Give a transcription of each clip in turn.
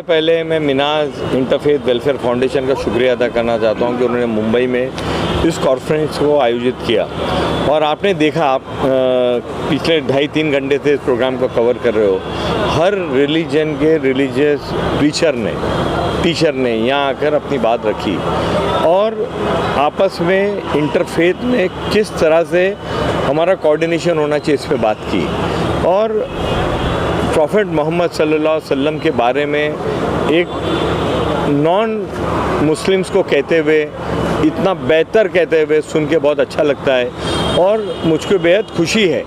पहले मैं Minaj interfaith welfare foundation का शुक्रिया अदा करना चाहता हूं कि उन्होंने मुंबई में इस कॉन्फ्रेंस को आयोजित किया। और आपने देखा, आप पिछले 2.5-3 घंटे से इस प्रोग्राम को कवर कर रहे हो। हर रिलीजन के रिलीजियस टीचर ने यहाँ आकर अपनी बात रखी और आपस में इंटरफेथ में किस तरह से हमारा कोऑर्डिनेशन होना चाहिए इस पे बात की। और प्रॉफेट मोहम्मद सल्लल्लाहु अलैहि वसल्लम के बारे में एक नॉन मुस्लिम्स को कहते हुए, इतना बेहतर कहते हुए सुन के बहुत अच्छा लगता है। और मुझको बेहद खुशी है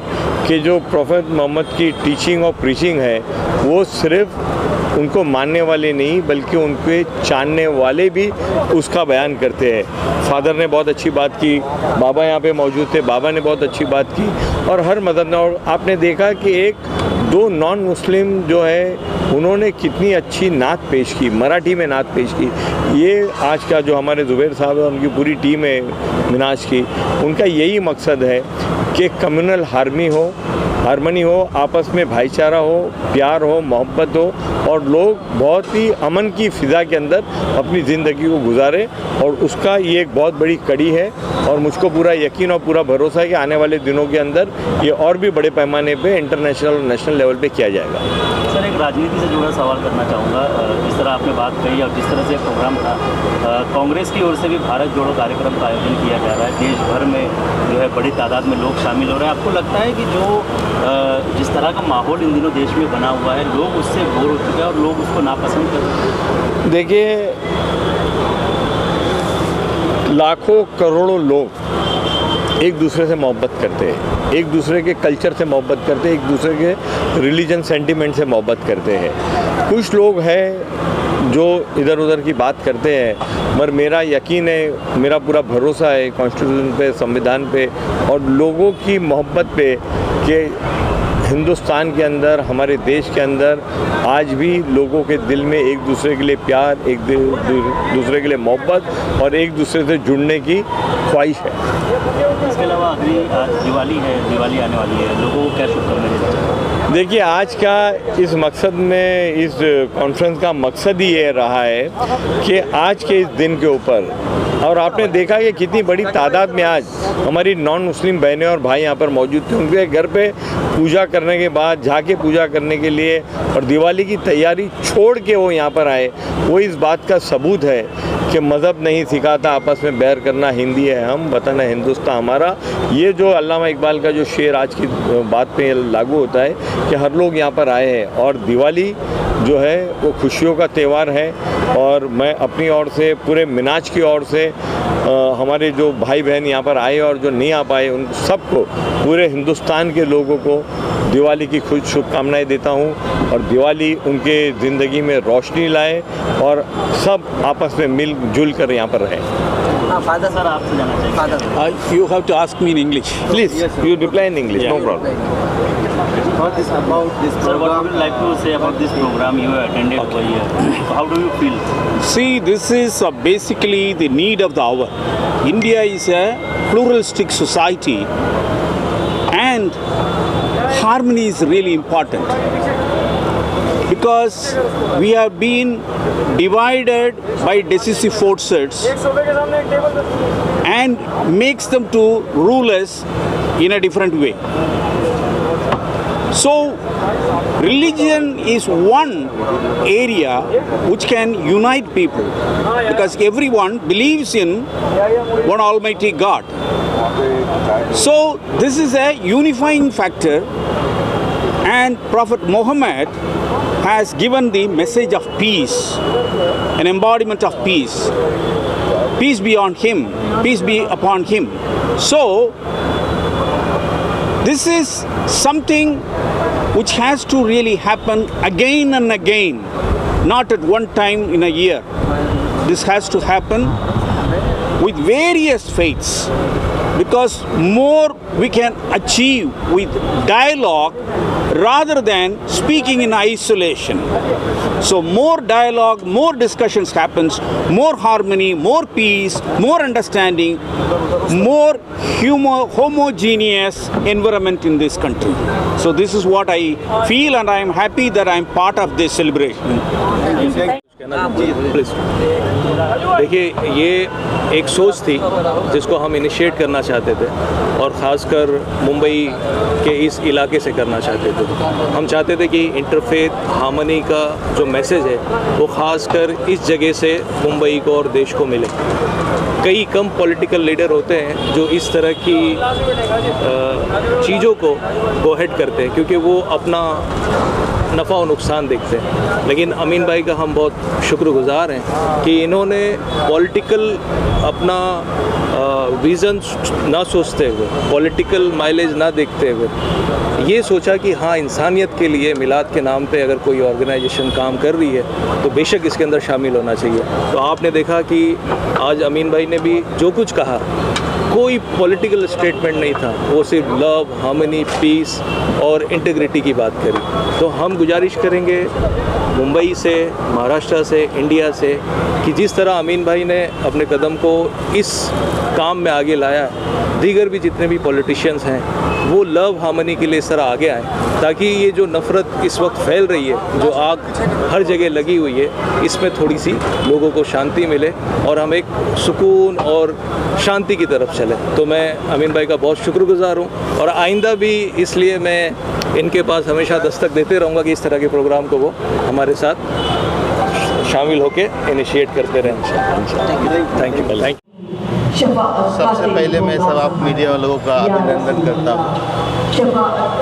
कि जो प्रॉफेट मोहम्मद की टीचिंग और प्रीचिंग है वो सिर्फ उनको मानने वाले नहीं बल्कि उनके जानने वाले भी उसका बयान करते हैं। फादर ने बहुत अच्छी बात की, बाबा यहाँ पे मौजूद थे, बाबा ने बहुत अच्छी बात की। और हर मदद ने, और आपने देखा कि 1-2 नॉन मुस्लिम जो है उन्होंने कितनी अच्छी नात पेश की, मराठी में नात पेश की। ये आज का जो हमारे ज़ुबैर साहब है, उनकी पूरी टीम है मिनाज की, उनका यही मकसद है कि कम्युनल हारमनी हो, आपस में भाईचारा हो, प्यार हो, मोहब्बत हो और लोग बहुत ही अमन की फ़िज़ा के अंदर अपनी ज़िंदगी को गुजारें। और उसका ये एक बहुत बड़ी कड़ी है और मुझको पूरा यकीन और पूरा भरोसा है कि आने वाले दिनों के अंदर ये और भी बड़े पैमाने पे इंटरनेशनल और नेशनल लेवल पे किया जाएगा। सर, एक राजनीति से जुड़ा सवाल करना चाहूँगा। जिस तरह आपने बात कही और जिस तरह से प्रोग्राम था, कांग्रेस की ओर से भी भारत जोड़ो कार्यक्रम का आयोजन किया जा रहा है। देश भर में जो है बड़ी तादाद में लोग शामिल हो रहे हैं। आपको लगता है कि जो जिस तरह का माहौल इन दिनों देश में बना हुआ है, लोग उससे बोर हो चुके हैं और लोग उसको नापसंद कर रहे हैं? देखिए, लाखों करोड़ों लोग एक दूसरे से मोहब्बत करते हैं, एक दूसरे के कल्चर से मोहब्बत करते हैं, एक दूसरे के रिलीजन सेंटिमेंट से मोहब्बत करते हैं। कुछ लोग हैं जो इधर उधर की बात करते हैं, मगर मेरा यकीन है, मेरा पूरा भरोसा है कॉन्स्टिट्यूशन पे, संविधान पे और लोगों की मोहब्बत पे कि हिंदुस्तान के अंदर, हमारे देश के अंदर आज भी लोगों के दिल में एक दूसरे के लिए प्यार, एक दूसरे के लिए मोहब्बत और एक दूसरे से जुड़ने की ख्वाहिश है। इसके अलावा अगली दिवाली है, दिवाली आने वाली है, लोगों को क्या शुभकामनाएं देना चाहिए? देखिए, आज का इस मकसद में, इस कॉन्फ्रेंस का मकसद ही ये रहा है कि आज के इस दिन के ऊपर, और आपने देखा कि कितनी बड़ी तादाद में आज हमारी नॉन मुस्लिम बहनें और भाई यहाँ पर मौजूद थे। उनके घर पे पूजा करने के बाद जाके पूजा करने के लिए और दिवाली की तैयारी छोड़ के वो यहाँ पर आए, वो इस बात का सबूत है कि मज़हब नहीं सिखाता आपस में बैर करना, हिंदी है हम, वतन है हिंदुस्तान हमारा। ये जो अल्लामा इकबाल का जो शेर आज की बात पे लागू होता है कि हर लोग यहाँ पर आए हैं और दिवाली जो है वो खुशियों का त्यौहार है। और मैं अपनी ओर से, पूरे मिनाज की ओर से, हमारे जो भाई बहन यहाँ पर आए और जो नहीं आ पाए उन सबको, पूरे हिंदुस्तान के लोगों को दिवाली की खुद शुभकामनाएं देता हूँ और दिवाली उनके ज़िंदगी में रोशनी लाए और सब आपस में मिलजुल कर यहाँ पर रहें। फादर सर, आपसे जानना चाहिए। You have to ask me in English. Please, you reply in English, no problem. What is about this program? Sir, what would you like to say about this program you attended over here? How do you feel? See, this is basically the need of the hour. India is a pluralistic society and harmony is really important because we have been divided by decisive forces and makes them to rule us in a different way. So religion is one area which can unite people because everyone believes in one Almighty God. So this is a unifying factor, and Prophet Muhammad has given the message of peace, an embodiment of peace. Peace be on him, peace be upon him. So this is something which has to really happen again and again, not at one time in a year. This has to happen with various faiths, because more we can achieve with dialogue rather than speaking in isolation. So more dialogue, more discussions happens, more harmony, more peace, more understanding, more homogeneous environment in this country. So this is what I feel, and I am happy that I am part of this celebration. देखिए, ये एक सोच थी जिसको हम initiate करना चाहते थे और ख़ासकर मुंबई के इस इलाके से करना चाहते थे। हम चाहते थे कि इंटरफेथ हार्मनी का जो मैसेज है वो ख़ासकर इस जगह से मुंबई को और देश को मिले। कई कम पॉलिटिकल लीडर होते हैं जो इस तरह की चीज़ों को गो हेड करते हैं क्योंकि वो अपना नफ़ा और नुकसान देखते हैं, लेकिन अमीन भाई का हम बहुत शुक्रगुज़ार हैं कि इन्होंने पॉलिटिकल अपना विज़न ना सोचते हुए, पॉलिटिकल माइलेज ना देखते हुए ये सोचा कि हाँ, इंसानियत के लिए मिलाद के नाम पे अगर कोई ऑर्गेनाइजेशन काम कर रही है तो बेशक इसके अंदर शामिल होना चाहिए। तो आपने देखा कि आज अमीन भाई ने भी जो कुछ कहा कोई पॉलिटिकल स्टेटमेंट नहीं था, वो सिर्फ लव, हार्मनी, पीस और इंटीग्रिटी की बात करी। तो हम गुजारिश करेंगे मुंबई से, महाराष्ट्र से, इंडिया से कि जिस तरह अमीन भाई ने अपने कदम को इस काम में आगे लाया, दीगर भी जितने भी पॉलिटिशियंस हैं वो लव हार्मनी के लिए इस तरह आगे आएँ ताकि ये जो नफ़रत इस वक्त फैल रही है, जो आग हर जगह लगी हुई है, इसमें थोड़ी सी लोगों को शांति मिले और हम एक सुकून और शांति की तरफ चले। तो मैं अमीन भाई का बहुत शुक्रगुज़ार हूँ और आइंदा भी इसलिए मैं इनके पास हमेशा दस्तक देते रहूँगा कि इस तरह के प्रोग्राम को वो हमारे साथ शामिल होकर इनिशिएट करते रहें। Thank you. सबसे पहले मैं सब आप मीडिया वालों का अभिनंदन करता हूँ।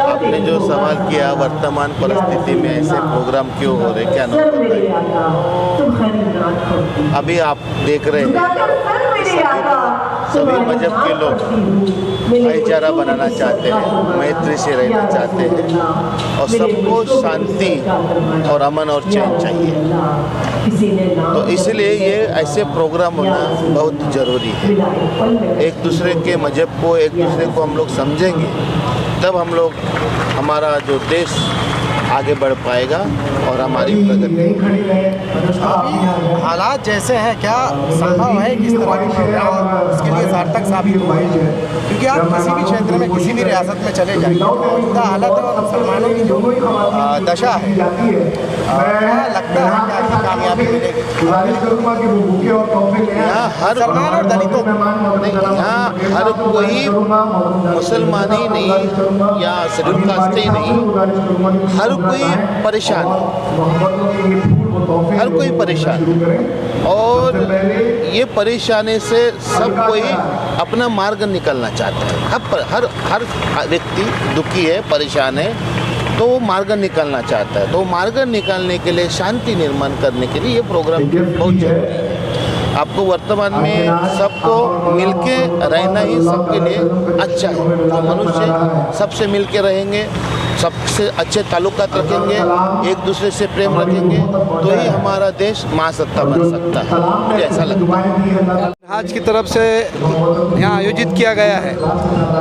आपने जो सवाल किया वर्तमान परिस्थिति में ऐसे प्रोग्राम क्यों हो रहे, क्या नाम बताइए। अभी आप देख रहे हैं सभी मजहब के लोग भाईचारा बनाना चाहते हैं, मैत्री से रहना चाहते हैं और सबको शांति और अमन और चैन चाहिए। तो इसलिए ये ऐसे प्रोग्राम होना बहुत ज़रूरी है। एक दूसरे के मजहब को, एक दूसरे को हम लोग समझेंगे तब हम लोग, हमारा जो देश आगे बढ़ पाएगा और हमारी प्रगति। अभी हालात जैसे हैं, क्या संभव है कि इस तरह के प्रोग्राम इसके लिए सार्थक साबित हुआ है? क्योंकि आप किसी भी क्षेत्र में, किसी भी रियासत में चले जाइए, मौजूदा हालत और मुसलमानों की जो दशा है, क्या लगता है कि आपकी कामयाबी मिलेगी? यहाँ हर मुसलमान और दलितों यहाँ हर कोई मुसलमान ही नहीं या शेड्यूल कास्ट ही नहीं, हर कोई परेशान है, हर कोई परेशान है और ये परेशानी से सब कोई अपना मार्ग निकलना चाहता है। हर व्यक्ति दुखी है, परेशान है, तो वो मार्ग निकालना चाहता है। तो मार्ग निकालने के लिए, शांति निर्माण करने के लिए ये प्रोग्राम बहुत जरूरी है। आपको वर्तमान में सबको मिलके रहना ही सबके लिए अच्छा है। जो मनुष्य सबसे मिलके रहेंगे, सबसे अच्छे ताल्लुकात रखेंगे, एक दूसरे से प्रेम रखेंगे, तो ही हमारा देश महासत्ता बन सकता है, मुझे ऐसा लगता है। आज की तरफ से यहाँ आयोजित किया गया है।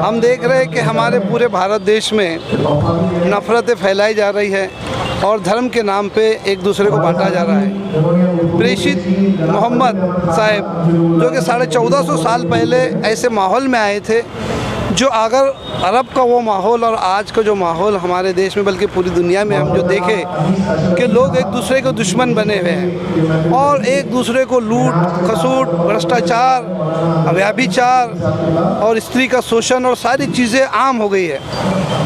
हम देख रहे हैं कि हमारे पूरे भारत देश में नफ़रतें फैलाई जा रही है और धर्म के नाम पे एक दूसरे को बांटा जा रहा है। प्रेषित मोहम्मद साहब जो कि 1450 साल पहले ऐसे माहौल में आए थे, जो अगर अरब का वो माहौल और आज का जो माहौल हमारे देश में, बल्कि पूरी दुनिया में हम जो देखें कि लोग एक दूसरे के दुश्मन बने हुए हैं और एक दूसरे को लूट खसूट, भ्रष्टाचार, व्यभिचार और स्त्री का शोषण और सारी चीज़ें आम हो गई है।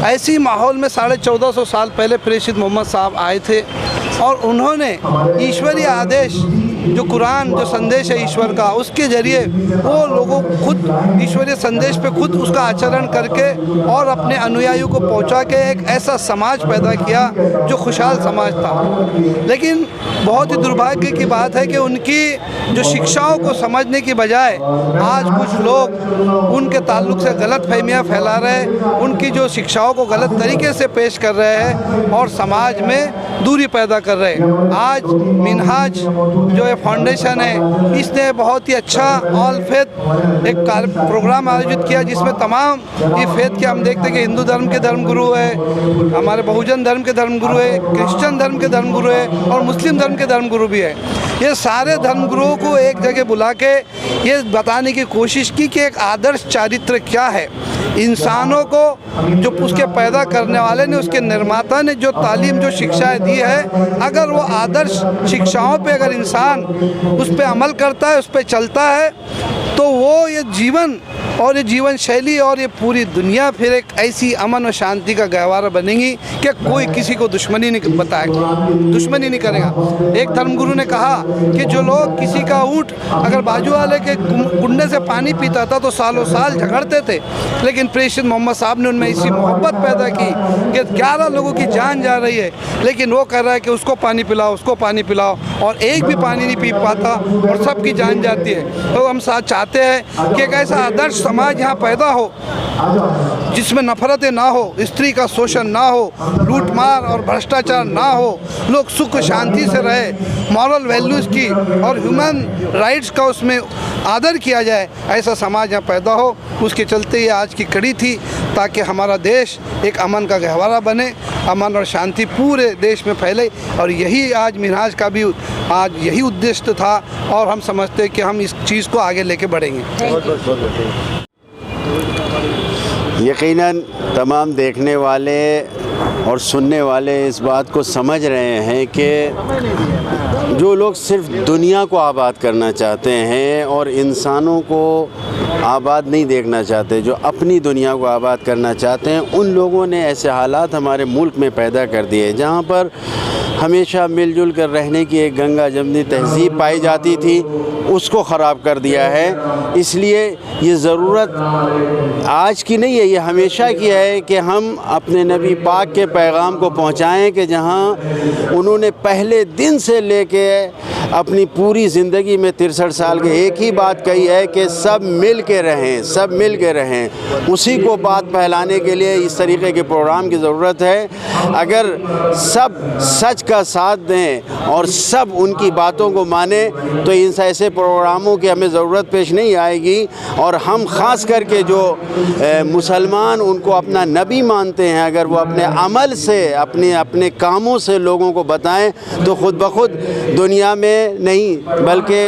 ऐसी माहौल में 1450 साल पहले प्रेषित मोहम्मद साहब आए थे और उन्होंने ईश्वरीय आदेश, जो कुरान, जो संदेश है ईश्वर का, उसके ज़रिए वो लोगों को खुद ईश्वरीय संदेश पे खुद उसका आचरण करके और अपने अनुयायियों को पहुंचा के एक ऐसा समाज पैदा किया जो खुशहाल समाज था। लेकिन बहुत ही दुर्भाग्य की बात है कि उनकी जो शिक्षाओं को समझने की बजाय आज कुछ लोग उनके ताल्लुक से गलत फहमियाँ फैला रहे हैं, उनकी जो शिक्षाओं को गलत तरीके से पेश कर रहे हैं और समाज में दूरी पैदा कर रहे हैं। आज मिनहाज जो है फाउंडेशन है, इसने बहुत ही अच्छा ऑल फेथ एक प्रोग्राम आयोजित किया, जिसमें तमाम ये फेथ के हम देखते हैं कि हिंदू धर्म के धर्मगुरु है, हमारे बहुजन धर्म के धर्मगुरु है, क्रिश्चियन धर्म के धर्मगुरु है और मुस्लिम धर्म के धर्मगुरु भी है। ये सारे धर्मगुरुओं को एक जगह बुला के ये बताने की कोशिश की कि एक आदर्श चारित्र क्या है। इंसानों को जो उसके पैदा करने वाले ने, उसके निर्माता ने जो तालीम जो शिक्षाएं दी है, अगर वो आदर्श शिक्षाओं पे अगर इंसान उस पे अमल करता है, उस पे चलता है, तो वो ये जीवन और ये जीवन शैली और ये पूरी दुनिया फिर एक ऐसी अमन और शांति का गहवारा बनेगी कि कोई किसी को दुश्मनी नहीं बताएगा, दुश्मनी नहीं करेगा। एक धर्मगुरु ने कहा कि जो लोग किसी का ऊँट अगर बाजू वाले के कुंडे से पानी पीता था तो सालों साल झगड़ते थे, लेकिन प्रेषित मोहम्मद साहब ने उनमें इसी मोहब्बत पैदा की कि 11 लोगों की जान जा रही है, लेकिन वो कह रहा है कि उसको पानी पिलाओ, उसको पानी पिलाओ, और एक भी पानी नहीं पी पाता और सबकी जान जाती है। तो हम साथ चाहते हैं कि एक ऐसा आदर्श समाज यहाँ पैदा हो जिसमें नफरतें ना हो, स्त्री का शोषण ना हो, लूटमार और भ्रष्टाचार ना हो, लोग सुख शांति से रहे, मॉरल वैल्यूज़ की और ह्यूमन राइट्स का उसमें आदर किया जाए, ऐसा समाज यहाँ पैदा हो। उसके चलते ये आज की कड़ी थी, ताकि हमारा देश एक अमन का गहवारा बने, अमन और शांति पूरे देश में फैले। और यही आज मिनहाज का भी आज यही उद्देश्य था, और हम समझते हैं कि हम इस चीज़ को आगे लेके बढ़ेंगे। यकीनन तमाम देखने वाले और सुनने वाले इस बात को समझ रहे हैं कि जो लोग सिर्फ दुनिया को आबाद करना चाहते हैं और इंसानों को आबाद नहीं देखना चाहते, जो अपनी दुनिया को आबाद करना चाहते हैं, उन लोगों ने ऐसे हालात हमारे मुल्क में पैदा कर दिए जहाँ पर हमेशा मिलजुल कर रहने की एक गंगा जमनी तहज़ीब पाई जाती थी, उसको ख़राब कर दिया है। इसलिए ये ज़रूरत आज की नहीं है, ये हमेशा की है कि हम अपने नबी पाक के पैगाम को पहुँचाएँ कि जहाँ उन्होंने पहले दिन से लेके अपनी पूरी ज़िंदगी में 63 साल के एक ही बात कही है कि सब मिल के रहें, सब मिल के रहें। उसी को बात फैलाने के लिए इस तरीके के प्रोग्राम की ज़रूरत है। अगर सब सच का साथ दें और सब उनकी बातों को माने तो इन ऐसे प्रोग्रामों की हमें ज़रूरत पेश नहीं आएगी। और हम ख़ास करके जो मुसलमान उनको अपना नबी मानते हैं, अगर वो अपने अमल से अपने कामों से लोगों को बताएं तो ख़ुद ब खुद दुनिया में नहीं बल्कि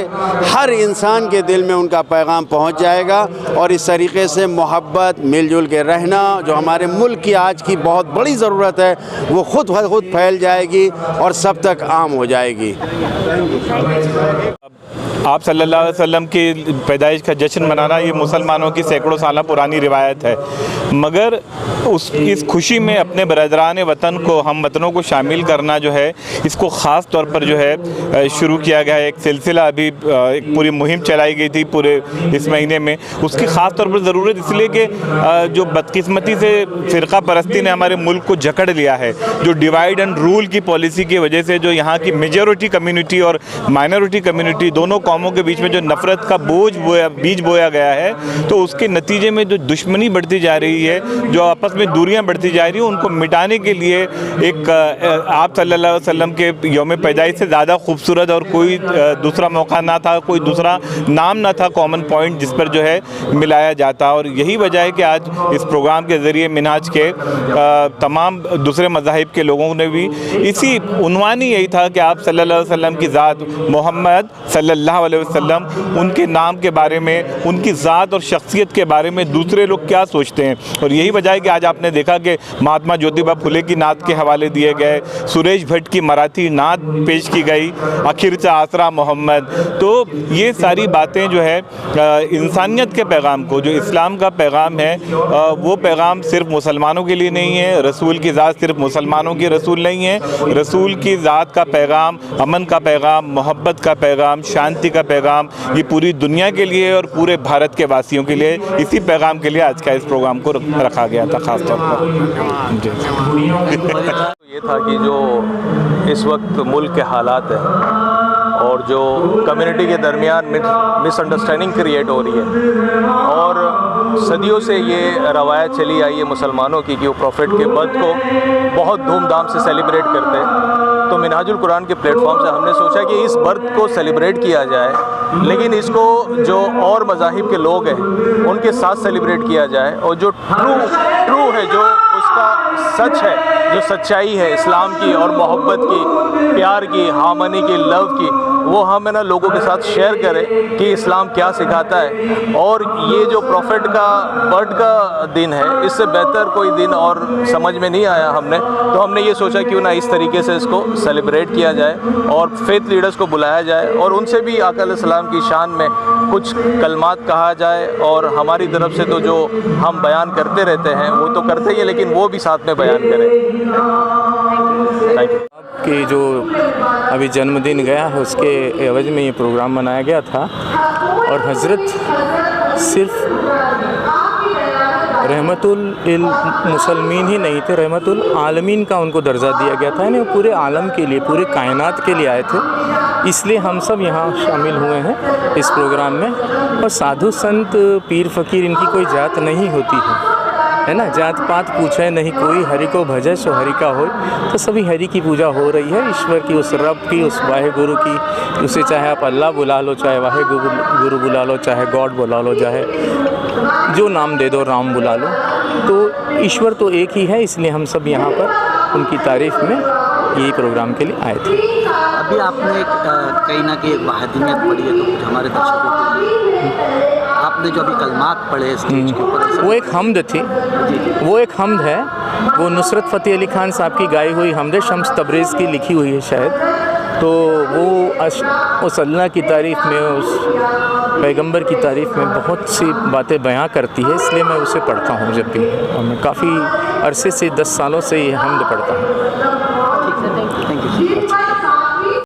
हर इंसान के दिल में उनका पैगाम पहुंच जाएगा। और इस तरीके से मोहब्बत, मिलजुल के रहना जो हमारे मुल्क की आज की बहुत बड़ी ज़रूरत है, वो खुद फैल जाएगी और सब तक आम हो जाएगी। आप सल्लल्लाहु अलैहि वसल्लम की पैदाइश का जश्न मनाना ये मुसलमानों की सैकड़ों साल पुरानी रिवायत है, मगर इस खुशी में अपने बरदरान वतन को, हम वतनों को शामिल करना जो है, इसको ख़ास तौर पर जो है शुरू किया गया है। एक सिलसिला अभी एक पूरी मुहिम चलाई गई थी पूरे इस महीने में, उसकी ख़ास तौर पर ज़रूरत इसलिए कि जो बदकिस्मती से फ़िरका परस्ती ने हमारे मुल्क को जकड़ लिया है, जो डिवाइड एंड रूल की पॉलिसी की वजह से जो यहाँ की मेजॉरिटी कम्युनिटी और माइनॉरिटी कम्युनिटी दोनों कौमों के बीच में जो नफ़रत का बीज बोया गया है, तो उसके नतीजे में जो दुश्मनी बढ़ती जा रही है, जो आपस में दूरियां बढ़ती जा रही हैं, उनको मिटाने के लिए एक आप सल्लल्लाहु अलैहि वसल्लम के यौम पैदाइश से ज़्यादा खूबसूरत और कोई दूसरा मौका ना था, कोई दूसरा नाम ना था, कॉमन पॉइंट जिस पर जो है मिलाया जाता। और यही वजह है कि आज इस प्रोग्राम के ज़रिए मिनहाज के तमाम दूसरे मज़ाहिब के लोगों ने भी इसी उन्वान ही यही था कि आप सल्लल्लाहु अलैहि वसल्लम की ज़ात मोहम्मद सल्लल्लाहु अलैहि वसल्लम, उनके नाम के बारे में, उनकी ज़ात और शख्सियत के बारे में दूसरे लोग क्या सोचते हैं। और यही वजह है कि आज आपने देखा कि महात्मा ज्योतिबा फुले की नात के हवाले दिए गए, सुरेश भट्ट की मराठी नात पेश की गई, आखिरचा आसरा मोहम्मद। तो ये सारी बातें जो है इंसानियत के पैगाम को, जो इस्लाम का पैगाम है, वो पैगाम सिर्फ मुसलमानों के लिए नहीं है। रसूल की ज़ात सिर्फ मुसलमानों की रसूल नहीं है, रसूल की ज़ात का पैगाम, अमन का पैगाम, मोहब्बत का पैगाम, शांति का पैगाम, ये पूरी दुनिया के लिए और पूरे भारत के वासियों के लिए, इसी पैगाम के लिए आज का इस प्रोग्राम को रखा गया था ख़ास तौर पर। ये था कि जो इस वक्त मुल्क के हालात हैं और जो कम्युनिटी के दरमियान मिसअंडरस्टैंडिंग क्रिएट हो रही है, और सदियों से ये रवायत चली आई है मुसलमानों की कि वो प्रॉफिट के बर्थ को बहुत धूमधाम से सेलिब्रेट करते हैं। तो मिनहाजुल कुरान के प्लेटफॉर्म से हमने सोचा कि इस बर्थ को सेलिब्रेट किया जाए, लेकिन इसको जो और मज़ाहिब के लोग हैं उनके साथ सेलिब्रेट किया जाए, और जो ट्रू है, जो उसका सच है, जो सच्चाई है इस्लाम की और मोहब्बत की, प्यार की, हार्मनी की, लव की, वो हम है ना लोगों के साथ शेयर करें कि इस्लाम क्या सिखाता है। और ये जो प्रॉफिट का बर्थ का दिन है, इससे बेहतर कोई दिन और समझ में नहीं आया हमने, तो हमने ये सोचा क्यों ना इस तरीके से इसको सेलिब्रेट किया जाए और फेथ लीडर्स को बुलाया जाए और उनसे भी आका अलैहिस्सलाम की शान में कुछ कलमात कहा जाए। और हमारी तरफ से तो जो हम बयान करते रहते हैं वो तो करते ही हैं, लेकिन वो भी साथ में बयान करें। Thank you. कि जो अभी जन्मदिन गया है उसके एवज में ये प्रोग्राम मनाया गया था, और हज़रत सिर्फ रहमतुल मुसलमीन ही नहीं थे, रहमतुल आलमीन का उनको दर्जा दिया गया था। यानी वो पूरे आलम के लिए, पूरे कायनात के लिए आए थे, इसलिए हम सब यहाँ शामिल हुए हैं इस प्रोग्राम में। और साधु संत पीर फ़कीर इनकी कोई जात नहीं होती है ना, जात पात पूछे नहीं कोई, हरि को भजे सो हरि का होय। तो सभी हरि की पूजा हो रही है, ईश्वर की, उस रब की, उस वाहे गुरु की। उसे चाहे आप अल्लाह बुला लो, चाहे वाहे गुरु बुला लो, चाहे गॉड बुला लो, चाहे जो नाम दे दो, राम बुला लो, तो ईश्वर तो एक ही है। इसलिए हम सब यहाँ पर उनकी तारीफ़ में यही प्रोग्राम के लिए आए थे। अभी आपने कहीं ना कहीं एक वाहिदियत पढ़ी है, तो कुछ हमारे दर्शकों के लिए आपने जो अभी कलमात पढ़े स्टेज के ऊपर, वो एक हमद थी, वो एक हमद है, वो नुसरत फ़तेह अली खान साहब की गाई हुई हमद शम्स तबरेज़ की लिखी हुई है शायद। तो वो उस अल्लाह की तारीफ़ में, उस पैगंबर की तारीफ़ में बहुत सी बातें बयां करती है, इसलिए मैं उसे पढ़ता हूँ जब भी। और मैं काफ़ी अरसे से 10 सालों से ये हमद पढ़ता हूँ।